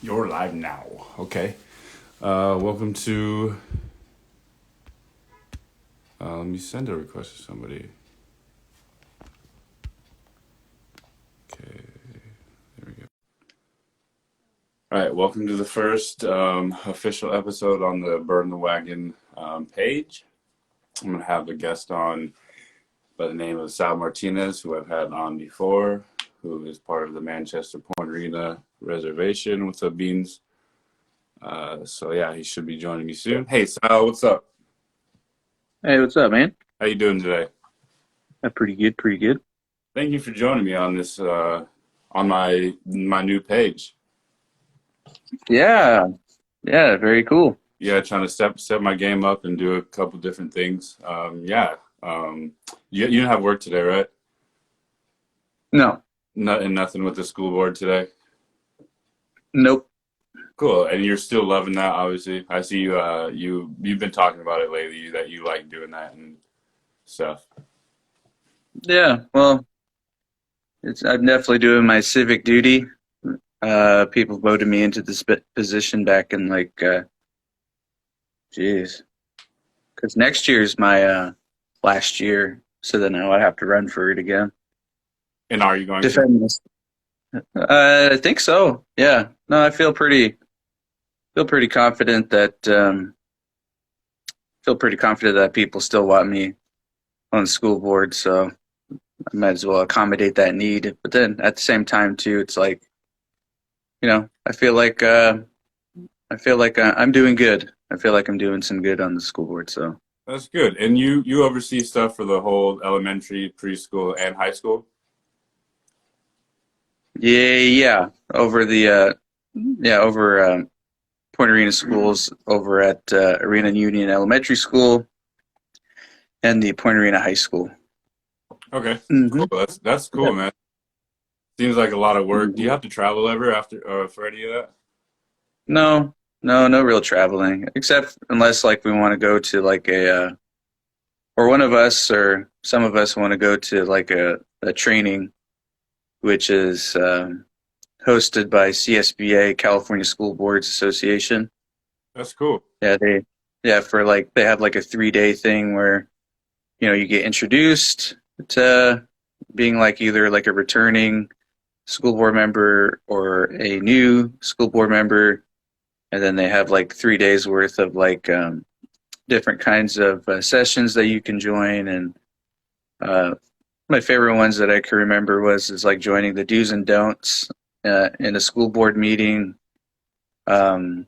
You're live now. Okay. Welcome to. Let me send a request to somebody. Okay. There we go. All right. Welcome to the first official episode on the Burn the Wagon page. I'm going to have a guest on by the name of Sal Martinez, who I've had on before, who is part of the Manchester Point Arena reservation with the Beans. So yeah, he should be joining me soon. Hey Sal, what's up? Hey, what's up, man? How you doing today? Pretty good, pretty good. Thank you for joining me on this on my new page. Yeah, yeah, very cool. Yeah, trying to step my game up and do a couple different things. You didn't have work today, right? No, Nothing with the school board today. nope. Cool, and you're still loving that, obviously. I see you've been talking about it lately that you like doing that and stuff. Yeah, well, I'm definitely doing my civic duty. People voted me into this position back in geez, because next year's my last year, so then I would have to run for it again. And are you going to? Defend this. I think so. Yeah. No, I feel pretty confident that people still want me on the school board, so I might as well accommodate that need. But then at the same time too, it's like, I feel like I'm doing good. I feel like I'm doing some good on the school board. So That's good. And you oversee stuff for the whole elementary, preschool, and high school? yeah, over the over Point Arena schools over at Arena Union Elementary School and the Point Arena High School. Okay, Mm-hmm. cool. That's cool, Yep. man. Seems like a lot of work. Do you Mm-hmm. have to travel ever after for any of that? No, no real traveling, except unless like we want to go to like or one of us or some of us want to go to like a training, which is hosted by CSBA, California School Boards Association. That's cool. Yeah, for like they have like a 3-day thing where you get introduced to being like either like a returning school board member or a new school board member, and then they have like 3 days worth of like different kinds of sessions that you can join. And uh, my favorite ones that I can remember is like joining the do's and don'ts in a school board meeting. Um,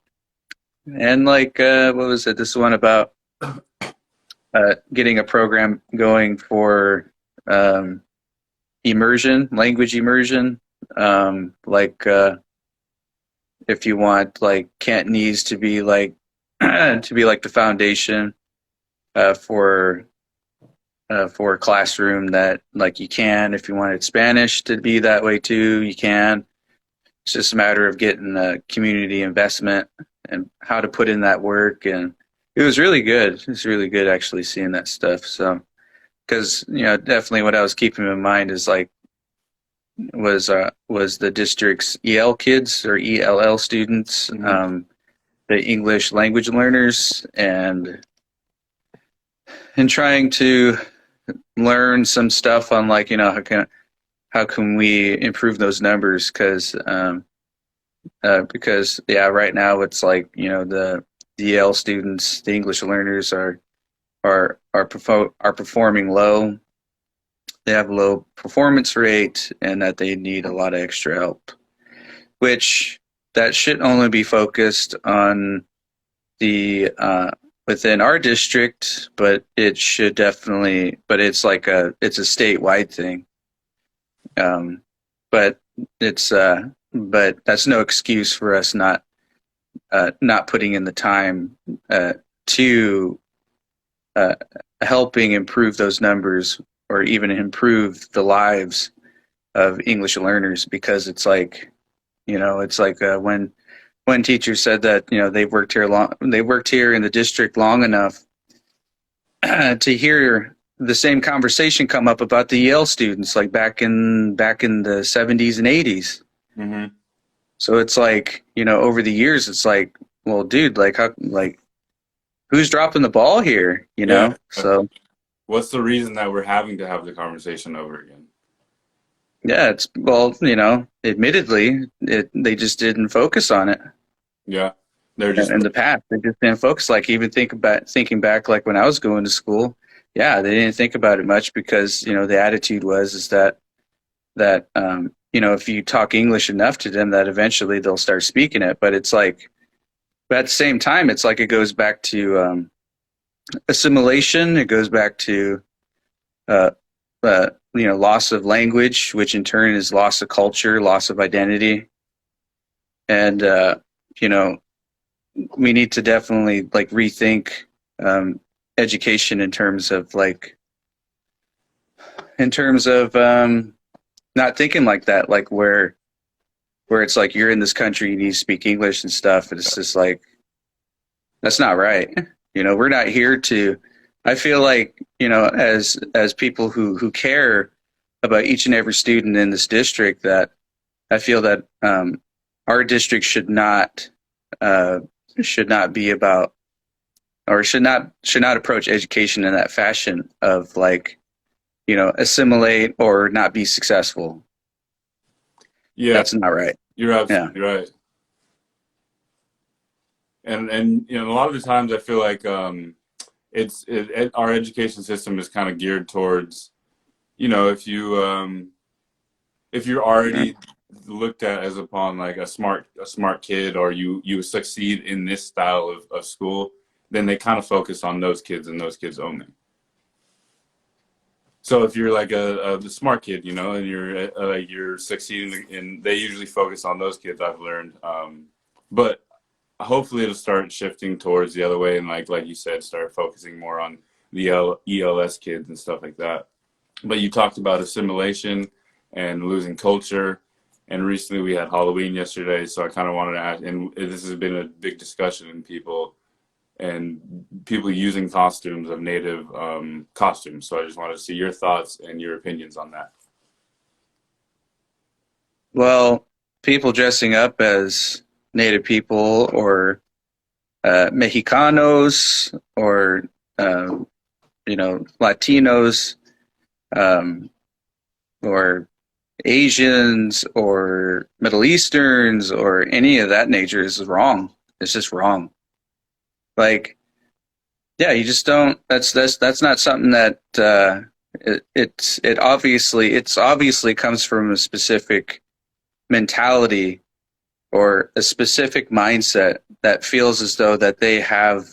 and like what was it? This one about getting a program going for immersion, language immersion. Like if you want like Cantonese to be like to be like the foundation for a classroom, that like you can. If you wanted Spanish to be that way too, you can. It's just a matter of getting community investment and how to put in that work. And it was really good. It was really good actually seeing that stuff. So, because definitely what I was keeping in mind is like was the district's EL kids or ELL students, Hmm. the English language learners, and trying to learn some stuff on like how can we improve those numbers, because yeah, right now it's like the EL students, the English learners are performing low. They have a low performance rate, and that they need a lot of extra help, which that should only be focused on the within our district, but it should definitely, but it's a statewide thing. Um, but but that's no excuse for us not putting in the time to uh, helping improve those numbers or even improve the lives of English learners, because it's like when teachers said that they worked here in the district long enough to hear the same conversation come up about the Yale students like back in the 70s and 80s. Hmm. So it's like, over the years, it's like, well, dude, like, how, like, who's dropping the ball here? Yeah. So What's the reason that we're having to have the conversation over again? yeah, it's, well, admittedly, they just didn't focus on it Yeah. They're just, in the past. They just didn't focus. Like, even thinking back, like when I was going to school, yeah, they didn't think about it much because, the attitude is that if you talk English enough to them, that eventually they'll start speaking it. But it's like, but at the same time, it's like it goes back to assimilation. It goes back to uh, loss of language, which in turn is loss of culture, loss of identity, and you know, we need to definitely like rethink education in terms of not thinking like that, like where it's like you're in this country, you need to speak English and stuff, and it's just like that's not right. We're not here to. I feel like as people who care about each and every student in this district, that I feel that our district uh, should not be about or should not approach education in that fashion of like assimilate or not be successful. yeah, That's not right. you're Yeah. absolutely right. And a lot of the times I feel like our education system is kind of geared towards, if you're already looked at as upon like a smart kid, or you succeed in this style of school, then they kind of focus on those kids and those kids only. So if you're like the smart kid, and you're succeeding, and they usually focus on those kids, I've learned. But hopefully it'll start shifting towards the other way, and like you said, start focusing more on the ELS kids and stuff like that. But you talked about assimilation and losing culture, and recently we had Halloween yesterday, so I kind of wanted to ask, and this has been a big discussion in people using costumes of native costumes. So I just wanted to see your thoughts and your opinions on that. Well, people dressing up as Native people or Mexicanos or Latinos um, or Asians or Middle Easterns or any of that nature is wrong. It's just wrong. Like, yeah, you just don't. That's not something that it's obviously comes from a specific mentality or a specific mindset that feels as though that they have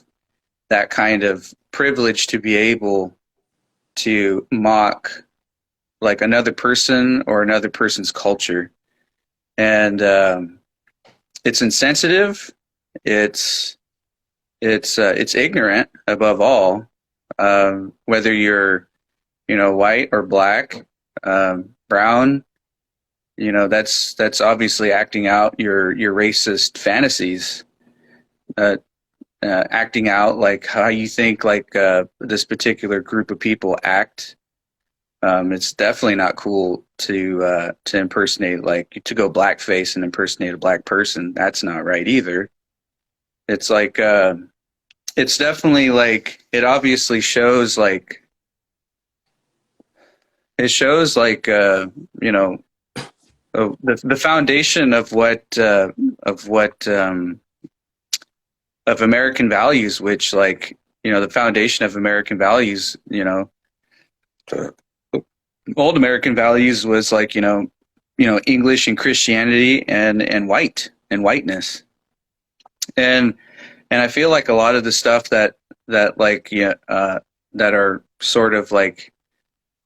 that kind of privilege to be able to mock like another person or another person's culture, and it's insensitive. It's it's ignorant above all. Whether you're white or black, brown, that's obviously acting out your racist fantasies, uh, acting out like how you think like this particular group of people act. It's definitely not cool to impersonate, like to go blackface and impersonate a black person. That's not right either. It's like it's definitely like it obviously shows like it shows like the foundation of what of American values, which like the foundation of American values, old American values was like English and Christianity and whiteness, and I feel like a lot of the stuff that like that are sort of like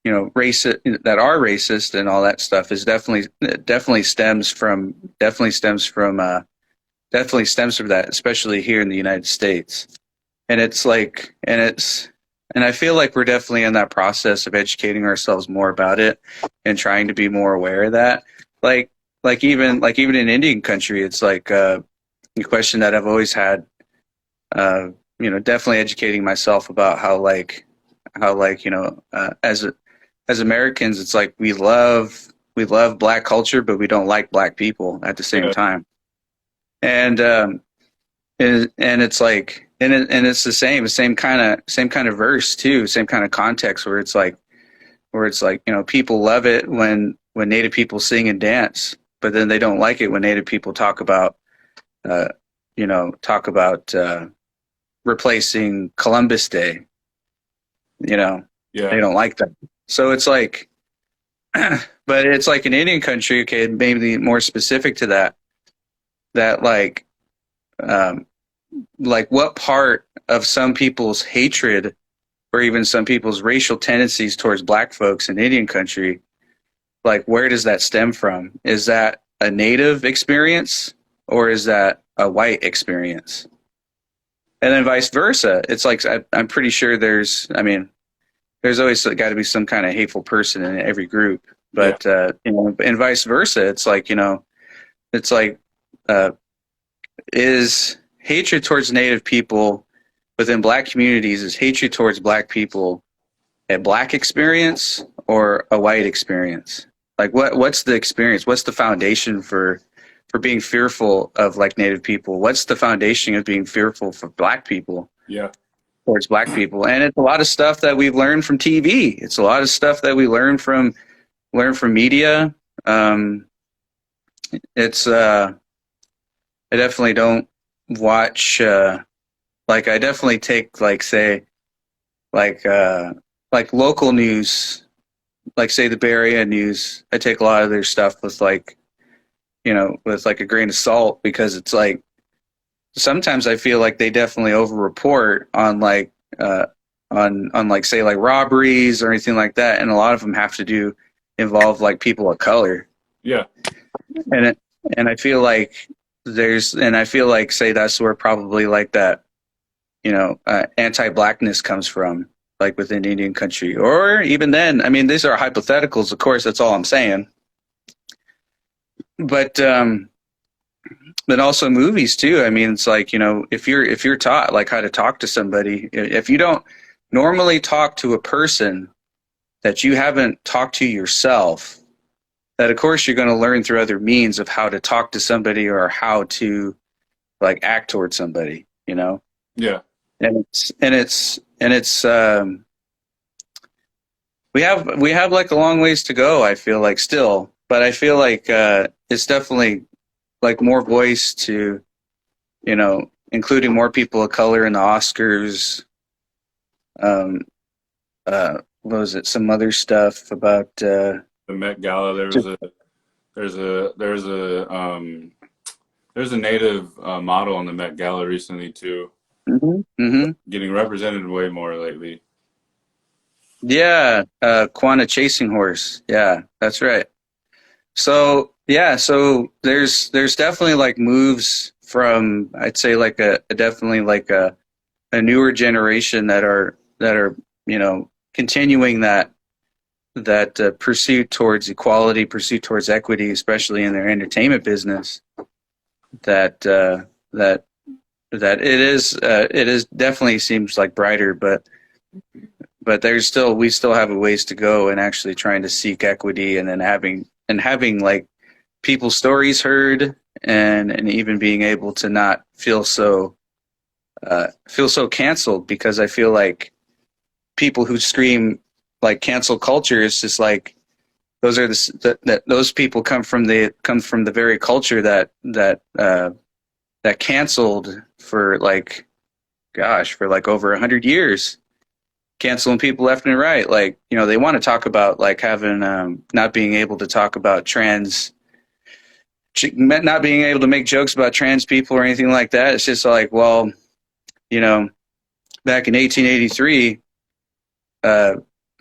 racist, that are racist and all that stuff is definitely stems from that, especially here in the United States. And it's like, and I feel like we're definitely in that process of educating ourselves more about it and trying to be more aware of that. Like even in Indian country, it's like a question that I've always had. Definitely educating myself about how as Americans, it's like we love love black culture, but we don't like black people at the same Yeah. time. And and it's like, and it's the same kind of verse too, same kind of context where it's like, people love it when Native people sing and dance, but then they don't like it when Native people talk about, uh, replacing Columbus Day. Yeah. They don't like that. So it's like, but it's like an Indian country, okay, maybe more specific to that um, like what part of some people's hatred or even some people's racial tendencies towards black folks in Indian country, like where does that stem from? Is that a native experience or is that a white experience? And then vice versa. It's like, I'm pretty sure there's always got to be some kind of hateful person in every group, but and vice versa. It's like, it's like, is hatred towards Native people within black communities, is hatred towards black people a black experience or a white experience? Like what's the experience? What's the foundation for being fearful of like Native people? What's the foundation of being fearful for black people? Yeah. Towards black people? And it's a lot of stuff that we've learned from TV. It's a lot of stuff that we learn from media. It's I definitely don't watch like I definitely take like say like local news, like say the Bay Area news. I take a lot of their stuff with like, with like a grain of salt, because it's like sometimes I feel like they definitely overreport on like on like say like robberies or anything like that, and a lot of them have to involve like people of color. Yeah. And I feel like say that's where probably like that anti-blackness comes from, like within Indian country, or even then. I mean, these are hypotheticals, of course. That's all I'm saying. But also movies too. I mean, it's like, if you're taught like how to talk to somebody, if you don't normally talk to a person that you haven't talked to yourself, that of course you're going to learn through other means of how to talk to somebody or how to like act towards somebody, Yeah. And it's we have like a long ways to go, I feel like, still, but I feel like it's definitely like more voice to, including more people of color in the Oscars. What was it? Some other stuff about The Met Gala. There's a native model on the Met Gala recently too. Getting represented way more lately. Yeah, Quanah Chasing Horse. Yeah, that's right. So yeah, so there's definitely like moves from, I'd say like definitely like a newer generation that are continuing that pursuit towards equality, pursuit towards equity, especially in their entertainment business. That it is definitely seems like brighter, but we still have a ways to go in actually trying to seek equity, and then having like people's stories heard, and even being able to not feel so canceled, because I feel like people who scream like cancel culture, it's just like those are those people come from the very culture that canceled for like, gosh, for like over 100 years, canceling people left and right. Like, they want to talk about like having not being able to talk about not being able to make jokes about trans people or anything like that. It's just like, well, back in 1883,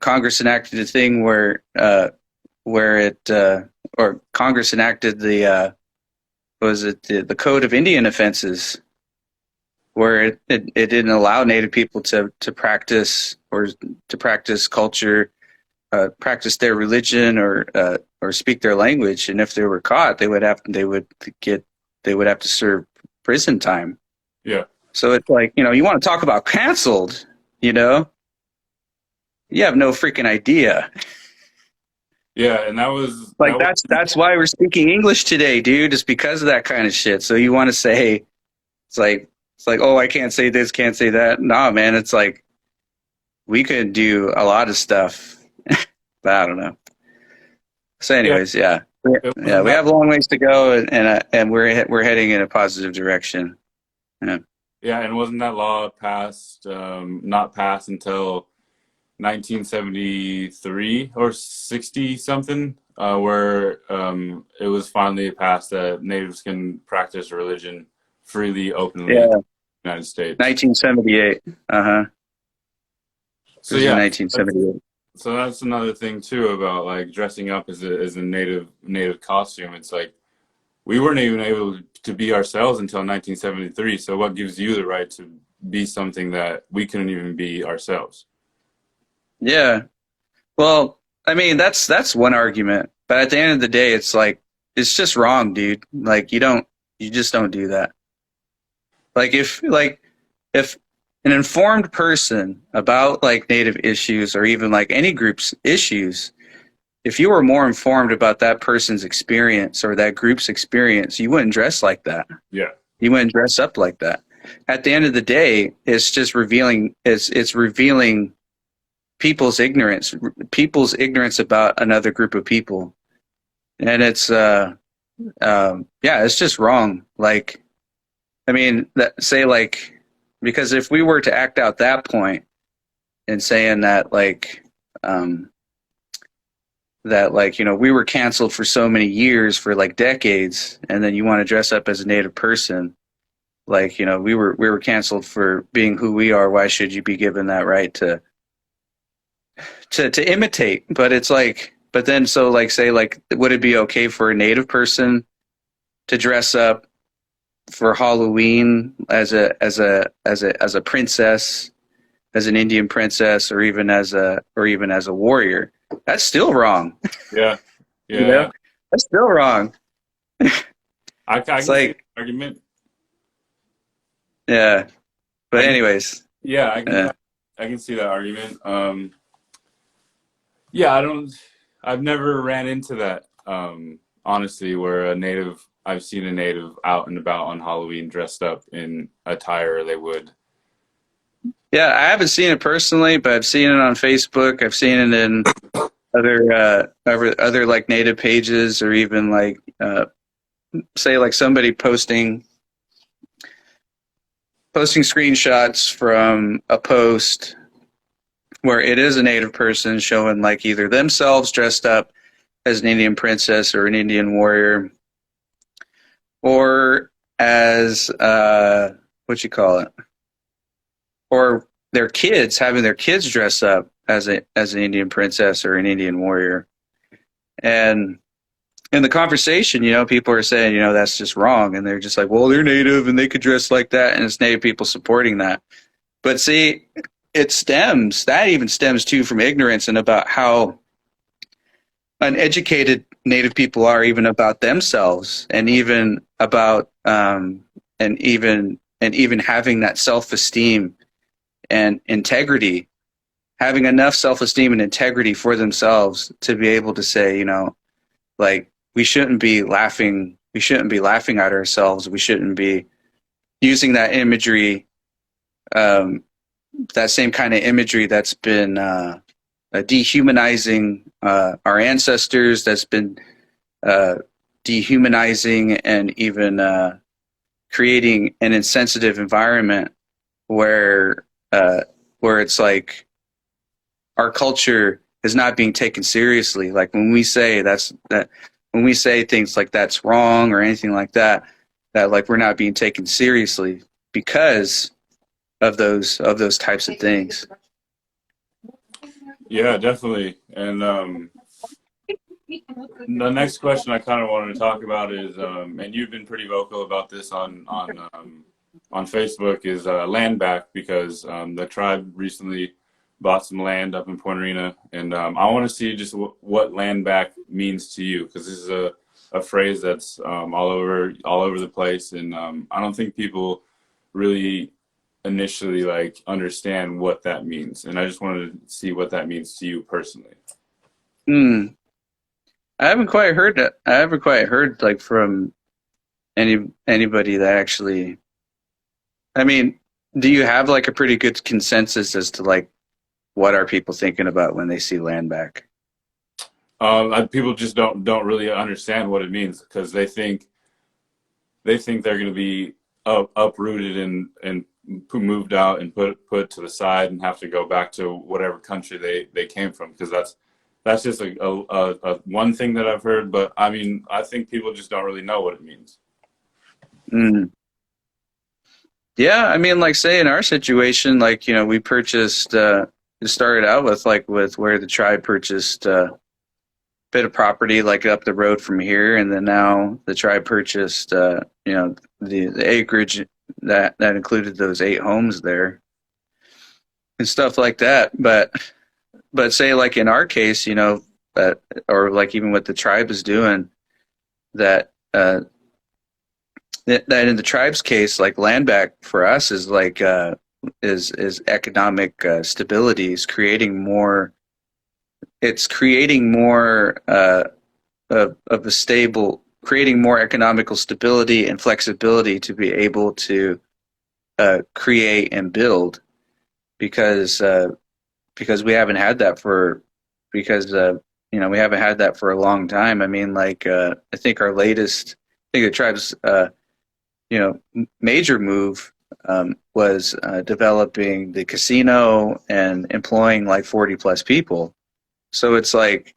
Congress enacted a thing where Congress enacted the the Code of Indian Offenses, where it didn't allow Native people to practice culture, practice their religion, or speak their language, and if they were caught, they would have to serve prison time. Yeah. So it's like, you want to talk about canceled, you have no freaking idea. Yeah, and that was Like that was that's why we're speaking English today, dude. It's because of that kind of shit. So you want to say it's like oh I can't say this, can't say that. Nah, man, it's like we could do a lot of stuff, but I don't know. So, yeah. anyways, yeah, It yeah, wasn't we that have a long ways to go, and we're heading in a positive direction. Yeah, yeah, and wasn't that law passed not passed until 1973 or 60 something, where it was finally passed that natives can practice religion freely, openly in yeah, the United States. 1978. Uh huh. It So was in yeah, 1978. so that's another thing too about like dressing up as a native costume. It's like we weren't even able to be ourselves until 1973. So what gives you the right to be something that we couldn't even be ourselves? Yeah. Well, I mean, that's one argument, but at the end of the day, it's like it's just wrong, dude. Like you just don't do that. Like if an informed person about like native issues or even like any group's issues, if you were more informed about that person's experience or that group's experience, you wouldn't dress like that. Yeah, You wouldn't dress up like that. At the end of the day, it's just revealing it's revealing people's ignorance about another group of people. And it's yeah, it's just wrong. Like I mean, say like because if we were to act out that point and saying um that like we were canceled for so many years for like decades, and then you want to dress up as a native person, like we were canceled for being who we are. Why should you be given that right to imitate? But it's like, but then so like say like would it be okay for a native person to dress up for Halloween as a princess, as an Indian princess, or even as a warrior? That's still wrong. yeah, You know, yeah. that's still wrong. I It's can see the like, argument. yeah. I But can, anyways, yeah, uh, I can see that argument. Yeah, I've never ran into that, honestly, where I've seen a native out and about on Halloween dressed up in attire they would. yeah, I haven't seen it personally, but I've seen it on Facebook. I've seen it in other like native pages, or even like say like somebody posting screenshots from a post where it is a native person showing like either themselves dressed up as an Indian princess or an Indian warrior, or as what you call it, or their kids having their kids dress up as an Indian princess or an Indian warrior. And in the conversation, people are saying, that's just wrong, and they're just like, well, they're native and they could dress like that, and it's native people supporting that. But see, that even stems too from ignorance and about how uneducated native people are even about themselves, and even about and even having that self-esteem and integrity, having enough self-esteem and integrity for themselves to be able to say, like we shouldn't be laughing at ourselves. We shouldn't be using that imagery, um, that same kind of imagery that's been dehumanizing our ancestors, that's been uh, dehumanizing and even creating an insensitive environment where uh, where it's like our culture is not being taken seriously. Like when we say things like that's wrong or anything like that, that like we're not being taken seriously because of those types of things. Yeah, definitely. And the next question I kind of wanted to talk about is, and you've been pretty vocal about this on Facebook, is land back because the tribe recently bought some land up in Point Arena, and I want to see just what land back means to you because this is a phrase that's all over the place, and I don't think people really initially like understand what that means, and I just wanted to see what that means to you personally. Hmm. I haven't quite heard that. I haven't quite heard like from anybody that actually. I mean, do you have like a pretty good consensus as to like what are people thinking about when they see land back? People just don't really understand what it means because they think they're going to be uprooted and moved out and put to the side and have to go back to whatever country they came from because that's just a one thing that I've heard. But I mean, I think people just don't really know what it means. Mm. Yeah, I mean, like say in our situation, like we purchased. It started out with like with where the tribe purchased bit of property like up the road from here, and then now the tribe purchased the acreage that included those 8 homes there and stuff like that. But say like in our case, that or like even what the tribe is doing, that that in the tribe's case, like land back for us is like is economic stability, is creating more. It's creating more of a stable, creating more economical stability and flexibility to be able to create and build, because we haven't had that for because we haven't had that for a long time. I mean, like I think our latest, I think the tribe's major move was developing the casino and employing like 40 plus people. So it's like,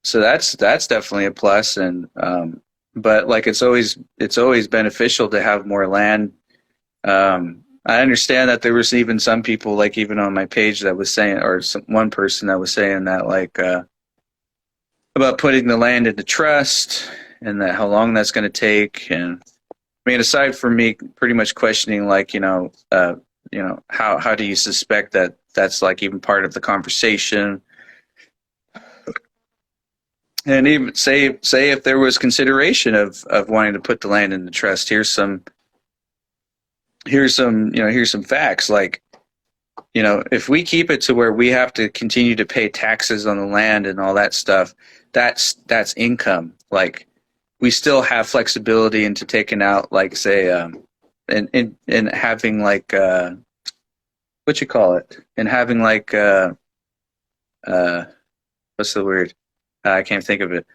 so that's definitely a plus, and but like it's always beneficial to have more land. I understand that there was even some people, like even on my page, that was saying, or one person that was saying that like about putting the land into trust and that how long that's going to take. And I mean, aside from me pretty much questioning, like how do you suspect that that's like even part of the conversation? And even say if there was consideration of wanting to put the land into trust, here's some facts. Like, if we keep it to where we have to continue to pay taxes on the land and all that stuff, that's income. Like, we still have flexibility into taking out, like, say, and having like what you call it, and having like what's the word? I can't think of it.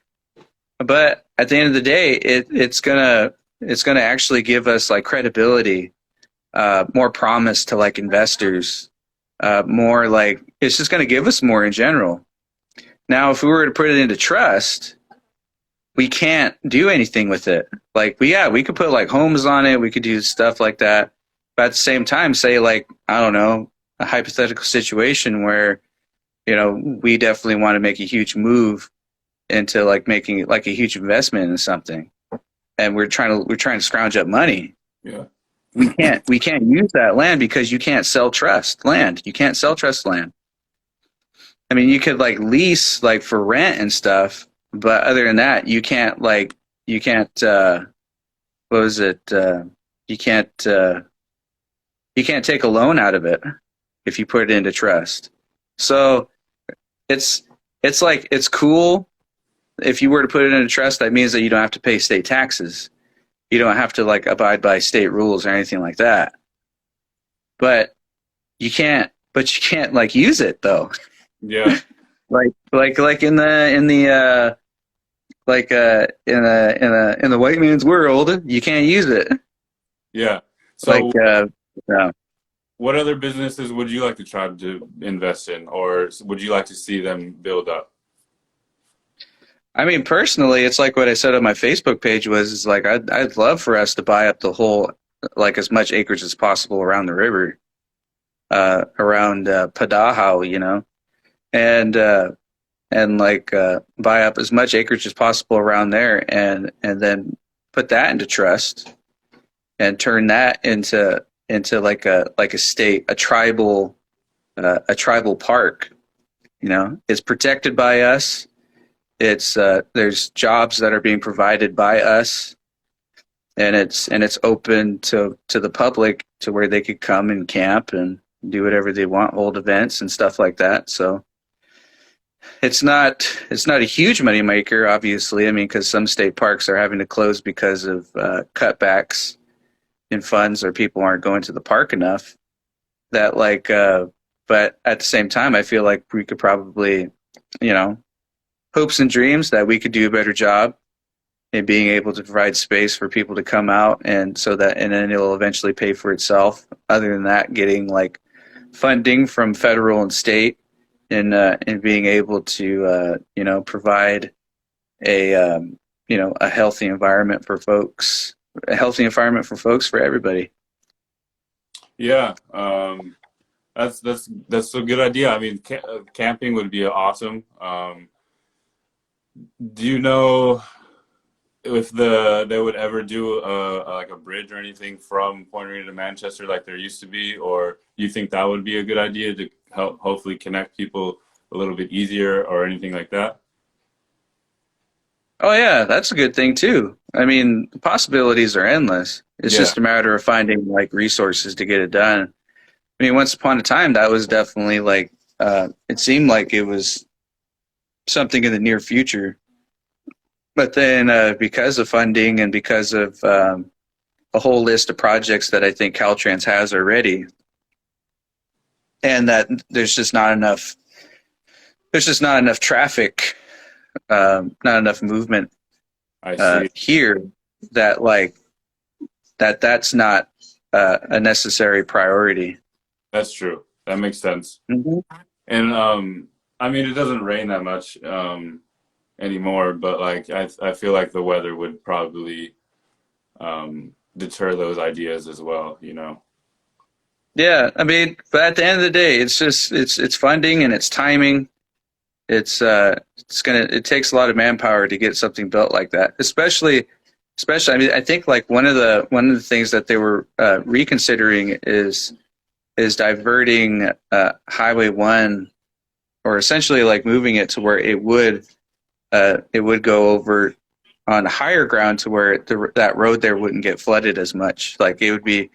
But at the end of the day, it's gonna actually give us like credibility, more promise to like investors, more like it's just gonna give us more in general. Now, if we were to put it into trust, we can't do anything with it. Like we could put like homes on it, we could do stuff like that. But at the same time, say like, I don't know, a hypothetical situation where, we definitely want to make a huge move into like making it like a huge investment in something, and we're trying to scrounge up money. Yeah. We can't use that land because you can't sell trust land. You can't sell trust land. I mean, you could like lease like for rent and stuff, but other than that, you can't what was it? You can't take a loan out of it if you put it into trust. So it's like, it's cool. If you were to put it into trust, that means that you don't have to pay state taxes. You don't have to like abide by state rules or anything like that. But you can't like use it though. Yeah. like in the white man's world, you can't use it. Yeah. So, Like yeah. what other businesses would you like to try to invest in, or would you like to see them build up? I mean, personally, it's like what I said on my Facebook page is like I'd love for us to buy up the whole, like as much acreage as possible around the river, around Padahau, and like buy up as much acreage as possible around there, and then put that into trust and turn that into like a state, a tribal park. It's protected by us. It's there's jobs that are being provided by us, and it's open to the public to where they could come and camp and do whatever they want, hold events and stuff like that. So it's not a huge money maker, obviously. I mean, because some state parks are having to close because of cutbacks in funds, or people aren't going to the park enough. That like, but at the same time, I feel like we could probably, you know, hopes and dreams that we could do a better job in being able to provide space for people to come out, and so that, and then it'll eventually pay for itself. Other than that, getting like funding from federal and state, and being able to provide a a healthy environment for folks, for everybody. Yeah, that's a good idea. I mean, camping would be awesome. Do you know if they would ever do like a bridge or anything from Point Arena to Manchester like there used to be, or you think that would be a good idea to help hopefully connect people a little bit easier or anything like that? Oh yeah, that's a good thing too. I mean, the possibilities are endless. It's Yeah, just a matter of finding like resources to get it done. I mean, once upon a time, that was definitely like it seemed like it was something in the near future. But then, because of funding and because of a whole list of projects that I think Caltrans has already, and that there's just not enough traffic, not enough movement I see. here, that like that's not a necessary priority. That's true. That makes sense. Mm-hmm. And I mean, it doesn't rain that much anymore, but like I feel like the weather would probably deter those ideas as well, you know. Yeah, I mean, but at the end of the day, it's just it's funding and it's timing. It takes a lot of manpower to get something built like that, especially. I mean, I think like one of the things that they were reconsidering is diverting Highway 1, or essentially like moving it to where it would go over on higher ground, to where that road there wouldn't get flooded as much. Like it would be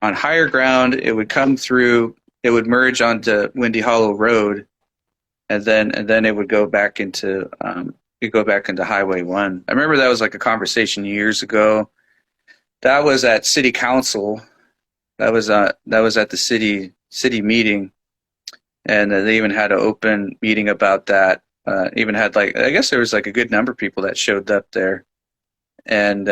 on higher ground, it would come through, it would merge onto Windy Hollow Road, and then it would go back into Highway 1. I remember that was like a conversation years ago. That was at City Council. That was at the city meeting, and they even had an open meeting about that. Even had like, I guess there was like a good number of people that showed up there, and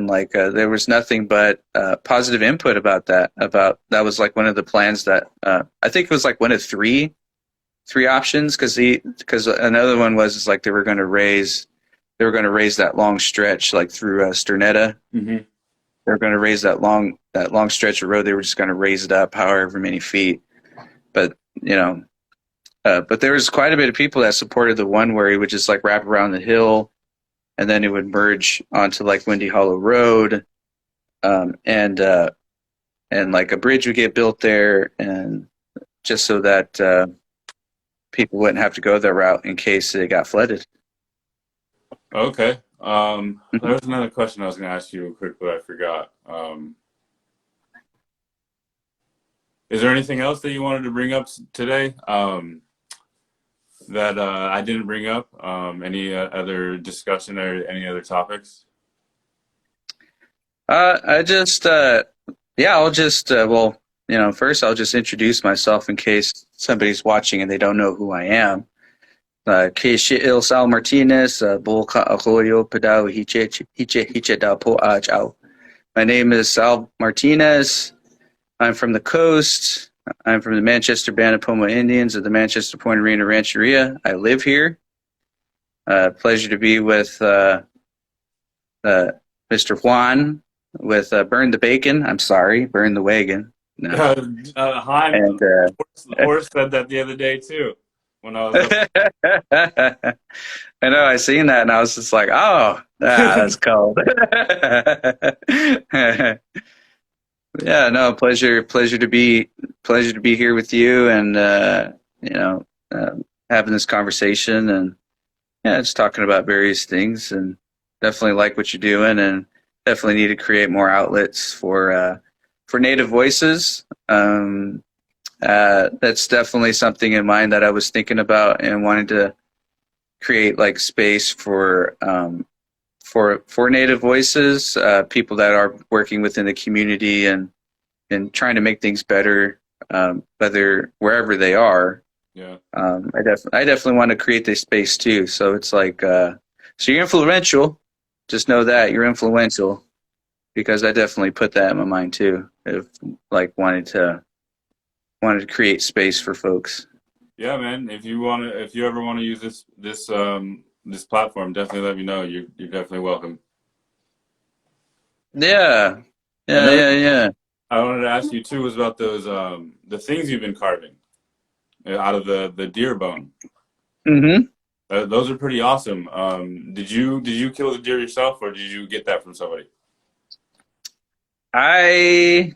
like there was nothing but positive input about that. About that was like one of the plans that I think it was like one of three options, because another one was is like they were going to raise that long stretch like through Sternetta. Hmm. They were going to raise that long stretch of road. They were just going to raise it up however many feet. But but there was quite a bit of people that supported the one where he would just like wrap around the hill, and then it would merge onto like Windy Hollow Road, and like a bridge would get built there, and just so that people wouldn't have to go that route in case it got flooded. Okay. There Mhm. was another question I was going to ask you real quick, but I forgot. Is there anything else that you wanted to bring up today that I didn't bring up? Any other discussion or any other topics? I just yeah, I'll just well, first I'll just introduce myself in case somebody's watching and they don't know who I am. Sal Martinez, Bulka Arroyo Padao Hiche da Po Chao. My name is Sal Martinez. I'm from the coast. I'm from the Manchester Banapoma Indians of the Manchester Point Arena Rancheria. I live here. Pleasure to be with Mr. Juan, with Burn the Bacon. I'm sorry, Burn the Wagon. No. Hi, And the horse said that the other day too when I was up. I know, I seen that and I was just like, oh, that's cold. Yeah, no, pleasure to be here with you, and you know, having this conversation, and yeah, just talking about various things, and definitely like what you're doing, and definitely need to create more outlets for Native voices. That's definitely something in mind that I was thinking about and wanted to create like space for Native voices, people that are working within the community and trying to make things better, whether wherever they are. Yeah. I definitely want to create this space too. So it's like, so you're influential. Just know that you're influential, because I definitely put that in my mind too. If like wanted to create space for folks. Yeah, man. If you ever want to use this platform, definitely let me know. You're definitely welcome. Yeah, yeah, Another yeah, yeah. I wanted to ask you too was about those the things you've been carving out of the deer bone. Mm-hmm. Those are pretty awesome. Did you kill the deer yourself, or did you get that from somebody? I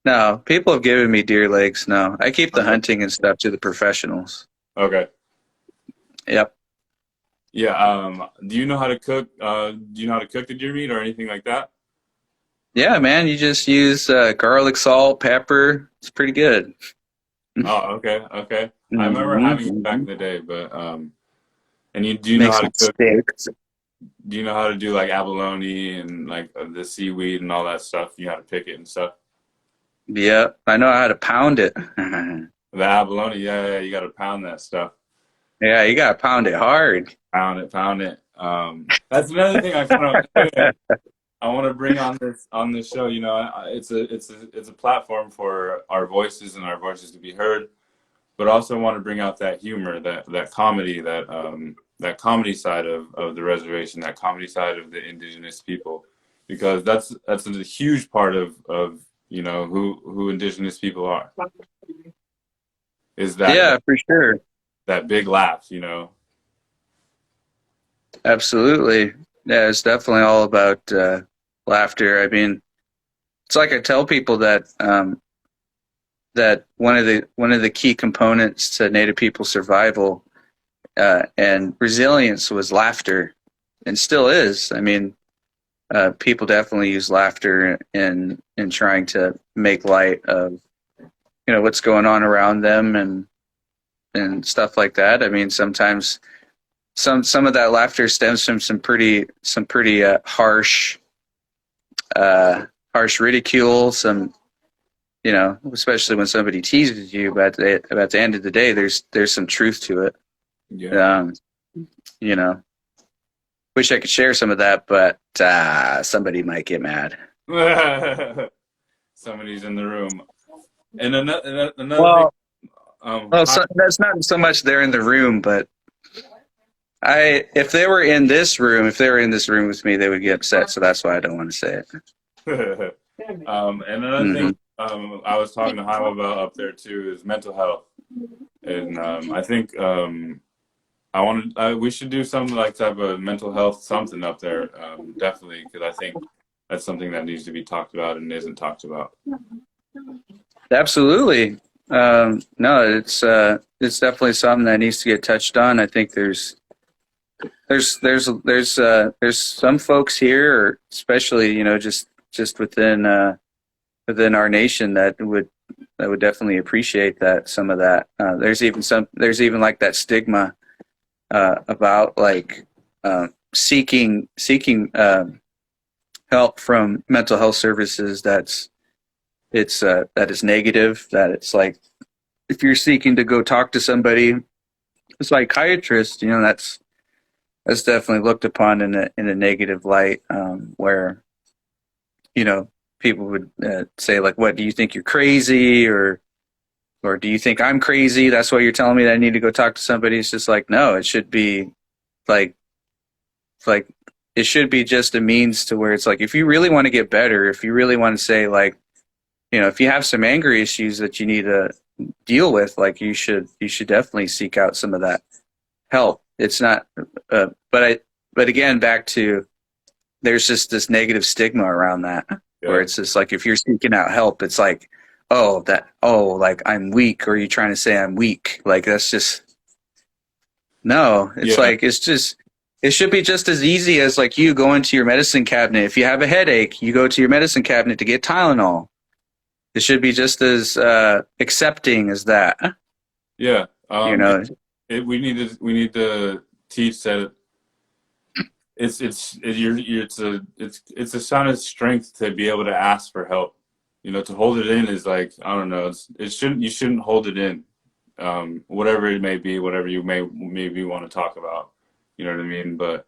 No, people have given me deer legs. No, I keep the Okay. hunting and stuff to the professionals. Okay. Yep. Yeah. Do you know how to cook? Do you know how to cook the deer meat or anything like that? Yeah, man, you just use garlic, salt, pepper. It's pretty good. Oh, okay, okay. I remember Mm-hmm. having it back in the day, but and you do you know Make how some to cook? steaks. Do you know how to do like abalone and like the seaweed and all that stuff? You know how to pick it and stuff. Yep, I know how to pound it. The abalone, yeah, yeah, you got to pound that stuff. Yeah, you gotta pound it hard. Pound it, pound it. That's another thing I kind of I want to bring on this show. You know, it's a platform for our voices and our voices to be heard, but also want to bring out that humor, that comedy, that comedy side of the reservation, that comedy side of the indigenous people, because that's a huge part of you know who indigenous people are, is Yeah, for sure. that big laugh, you know. Absolutely. Yeah, it's definitely all about laughter. I mean, it's like I tell people that that one of the key components to Native people survival and resilience was laughter, and still is. I mean, people definitely use laughter in trying to make light of what's going on around them and stuff like that. I mean, sometimes some of that laughter stems from some pretty harsh ridicule. Some especially when somebody teases you, but at the end of the day, there's some truth to it. Yeah. Um, you know, wish I could share some of that, but somebody might get mad. Somebody's in the room. And another thing, Well, well, hi- that's not so much they're in the room, but if they were in this room, if they were in this room with me, they would get upset. So that's why I don't want to say it. and another Hmm. thing, I was talking to Haim about up there too is mental health, and I think we should do some like type of mental health something up there, definitely, because I think that's something that needs to be talked about and isn't talked about. Absolutely. No, it's definitely something that needs to get touched on. I think there's some folks here, or especially just within our nation that would definitely appreciate that some of that. There's even like that stigma about like seeking help from mental health services. That is negative. That it's like if you're seeking to go talk to somebody, a psychiatrist, that's definitely looked upon in a negative light, where people would say like, "What do you think you're crazy?" or "Do you think I'm crazy? That's why you're telling me that I need to go talk to somebody." It's just like, no, it should be like like it should be just a means to where it's like, if you really want to get better, if you really want to say like, if you have some anger issues that you need to deal with, like you should definitely seek out some of that help. It's not, but again, back to, there's just this negative stigma around that, where Yeah, it's just like, if you're seeking out help, it's like, like I'm weak, or are you trying to say I'm weak? Like that's just, no, it's yeah, like, it should be just as easy as like you go into your medicine cabinet. If you have a headache, you go to your medicine cabinet to get Tylenol. It should be just as accepting as that. Yeah. You know, We need to teach that it's a sign of strength to be able to ask for help. To hold it in is like, I don't know. You shouldn't hold it in. Whatever it may be, whatever you maybe want to talk about. You know what I mean? But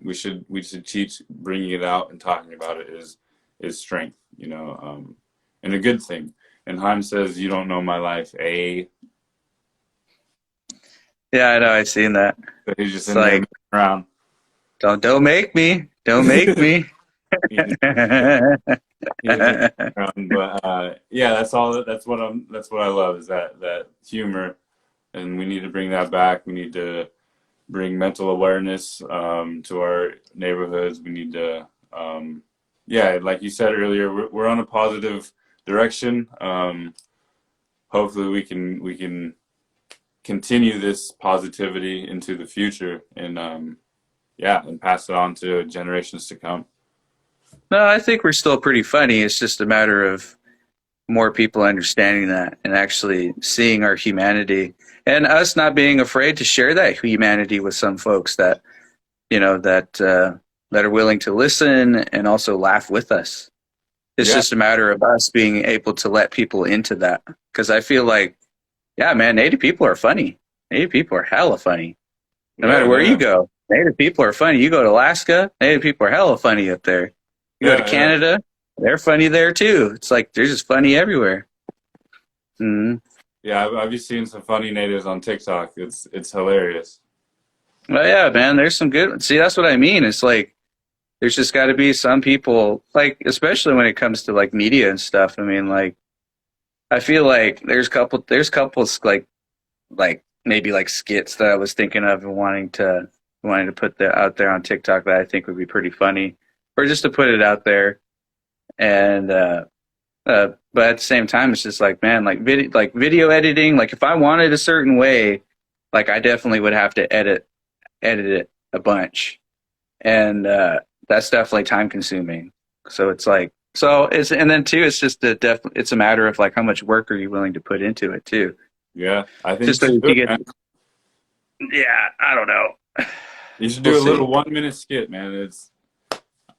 we should teach bringing it out and talking about it is strength. And a good thing. And Heim says, "You don't know my life." yeah, I know. I've seen that. So he's just It's in there like, messing around. don't make me, don't make me. He's just, he's just messing around. But yeah, that's what I love is that humor, and we need to bring that back. We need to bring mental awareness to our neighborhoods. We need to, yeah, like you said earlier, we're on a positive direction. Hopefully, we can continue this positivity into the future, and yeah, and pass it on to generations to come. No, I think we're still pretty funny. It's just a matter of more people understanding that and actually seeing our humanity and us not being afraid to share that humanity with some folks that that are willing to listen and also laugh with us. It's Yeah, just a matter of us being able to let people into that because I feel like, yeah, man, Native people are funny. Native people are hella funny. No matter yeah, where you yeah, go, Native people are funny. You go to Alaska, Native people are hella funny up there. You go to yeah, yeah, Canada, they're funny there too. It's like they're just funny everywhere. Mm-hmm. yeah. I've just seen some funny natives on TikTok. It's hilarious. Well, yeah, man, there's some good. See, that's what I mean. It's like there's just got to be some people, like especially when it comes to like media and stuff. I mean, like I feel like there's couples like maybe like skits that I was thinking of and wanting to put out there on TikTok that I think would be pretty funny, or just to put it out there. And but at the same time, it's just like, man, like video editing. Like if I wanted a certain way, like I definitely would have to edit it a bunch, and that's definitely time consuming. So it's like, and then too, it's just it's a matter of like how much work are you willing to put into it too. Yeah, I think Just you so should do you it, get, man. yeah, I don't know. You should We'll do a see. little 1 minute skit, man.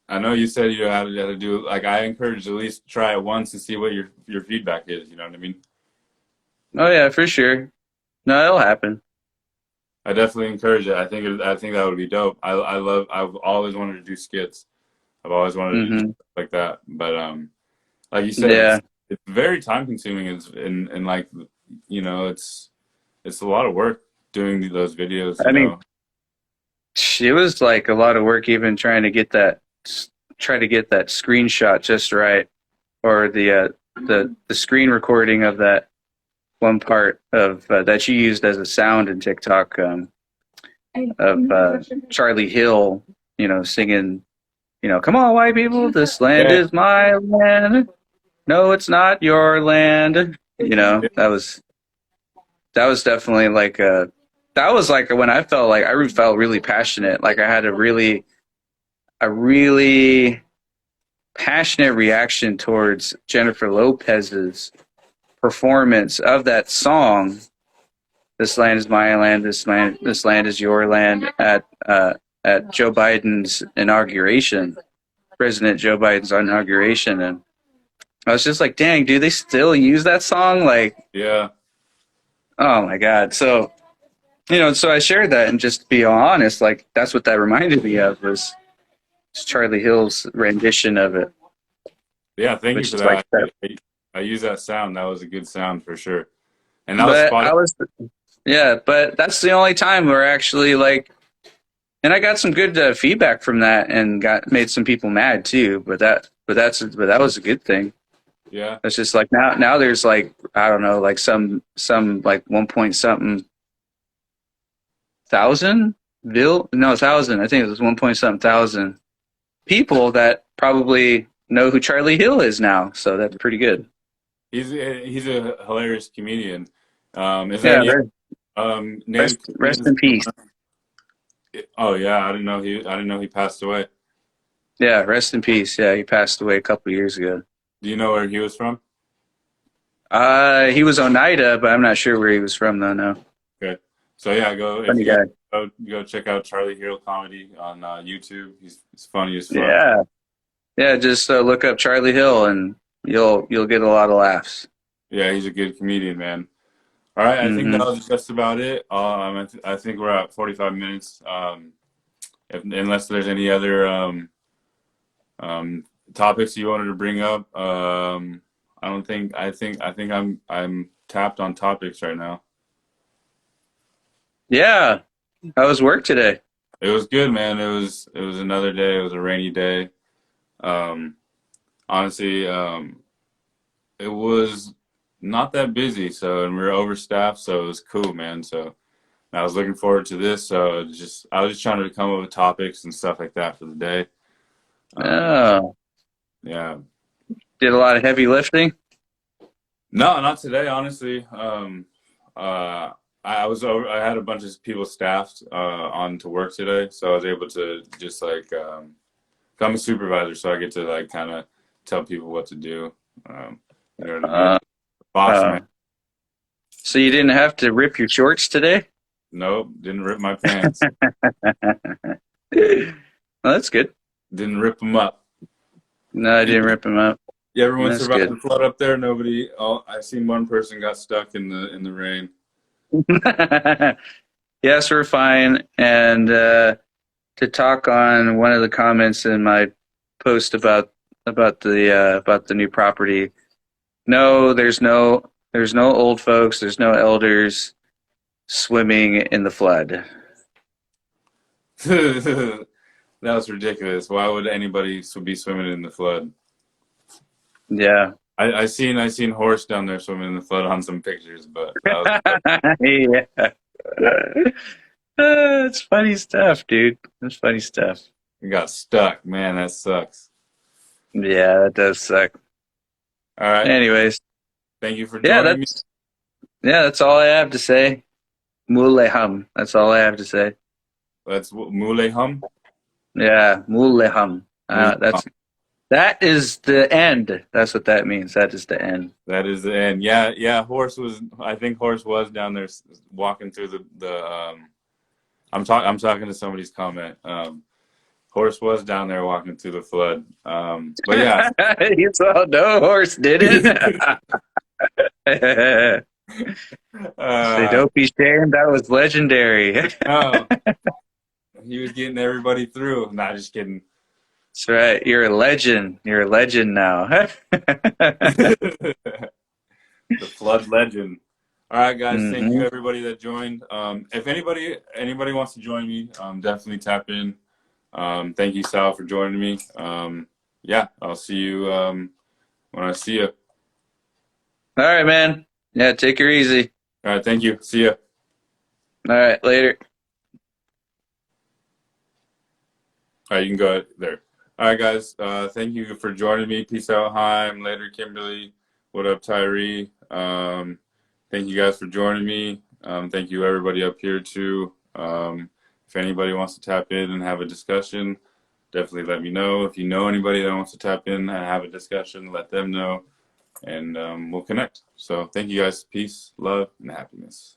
I know you said you had to do like I encourage you at least try it once and see what your feedback is. You know what I mean? Oh yeah, for sure. No, it'll happen. I definitely encourage it. I think that would be dope. I've always wanted to do skits. I've always wanted to do Hmm. stuff like that. But like you said, Yeah, it's very time consuming. And like it's a lot of work doing those videos. I mean, it was like a lot of work even try to get that screenshot just right, or the screen recording of that one part of that you used as a sound in TikTok of Charlie Hill, singing, come on, white people, this land Yeah, is my land. No, it's not your land. yeah, That was definitely like that was like when I felt like I felt really passionate. Like I had a really passionate reaction towards Jennifer Lopez's performance of that song. This land is my land. This land is your land at Joe Biden's inauguration, President Joe Biden's inauguration, and I was just like, dang, do they still use that song? Like, yeah. oh my god. So I shared that, and just to be honest, like that's what that reminded me of was Charlie Hill's rendition of it, Yeah, thank you which for is like that. that. I use that sound. That was a good sound for sure. And that was But spot. but that's the only time where actually like, and I got some good feedback from that, and got made some people mad too. But that was a good thing. Yeah, It's just like now there's like I don't know like some like 1 point something thousand bill no thousand I think it was 1 point something thousand people that probably know who Charlie Hill is now. So that's pretty good. he's a hilarious comedian. Is there Yeah, any native rest comedians? in peace. Oh yeah, I didn't know he passed away. Yeah, rest in peace. Yeah, he passed away a couple of years ago. Do you know where he was from? He was Oneida, but I'm not sure where he was from though. No, Okay. So yeah, go if funny you guys guy. go check out Charlie Hero comedy on YouTube. He's funny as fuck. Yeah, yeah. Just look up Charlie Hill, and you'll get a lot of laughs. Yeah, he's a good comedian, man. All right, I think that Hmm. was just about it. I think we're at 45 minutes. Unless there's any other um, topics you wanted to bring up, I don't think. I think I'm tapped on topics right now. Yeah, how was work today? It was good, man. It was another day. It was a rainy day. Um, honestly, it was not that busy. So, and we were overstaffed, so it was cool, man. So, I was looking forward to this. So, I was just trying to come up with topics and stuff like that for the day. Um, Oh, yeah. did a lot of heavy lifting. No, not today, honestly. Uh, I was over. I had a bunch of people staffed on to work today, so I was able to just like I'm a supervisor, so I get to like kind of tell people what to do. Um, you know what I mean? Uh, Boss uh, man. so you didn't have to rip your shorts today? Nope, didn't rip my pants. Well, that's good. Didn't rip them up. No, I You, didn't rip them up. everyone That's survived good. the flood up there. Nobody. Oh, I seen one person got stuck in the rain. Yes, we're fine. And to talk on one of the comments in my post about the new property. No, there's no old folks, there's no elders swimming in the flood. That was ridiculous. Why would anybody be swimming in the flood? Yeah. I seen horse down there swimming in the flood on some pictures, but that was Yeah. It's funny stuff, dude. It's funny stuff. we got stuck. Man, that sucks. Yeah, that does suck. All right. Anyways, Thank you for yeah, joining me. that's all I have to say. Muleham. That's all I have to say. That's Mule Hum. Yeah, muleham. Mule Hum. That is the end. That's what that means. That is the end. That is the end. Yeah, yeah. Horse was. I think Horse was down there walking through the. I'm talking to somebody's comment. Horse was down there walking through the flood. But yeah. You saw no horse, did it? Say, uh, don't be shamed. That was legendary. oh, he was getting everybody through. Not just kidding. That's right. You're a legend. You're a legend now. The flood legend. All right, guys. Thank you Hmm. everybody that joined. If anybody wants to join me, definitely tap in. Thank you, Sal, for joining me. Yeah, I'll see you when I see you. All right, man. Yeah, take her easy. All right, thank you. See ya. All right, later. All right, you can go there. All right, guys. Thank you for joining me. Peace out, Haim. Later, Kimberly. What up, Tyree? Thank you guys for joining me. Thank you, everybody up here, too. If anybody wants to tap in and have a discussion, definitely let me know. If you know anybody that wants to tap in and have a discussion, let them know, and we'll connect. So thank you guys. Peace, love, and happiness.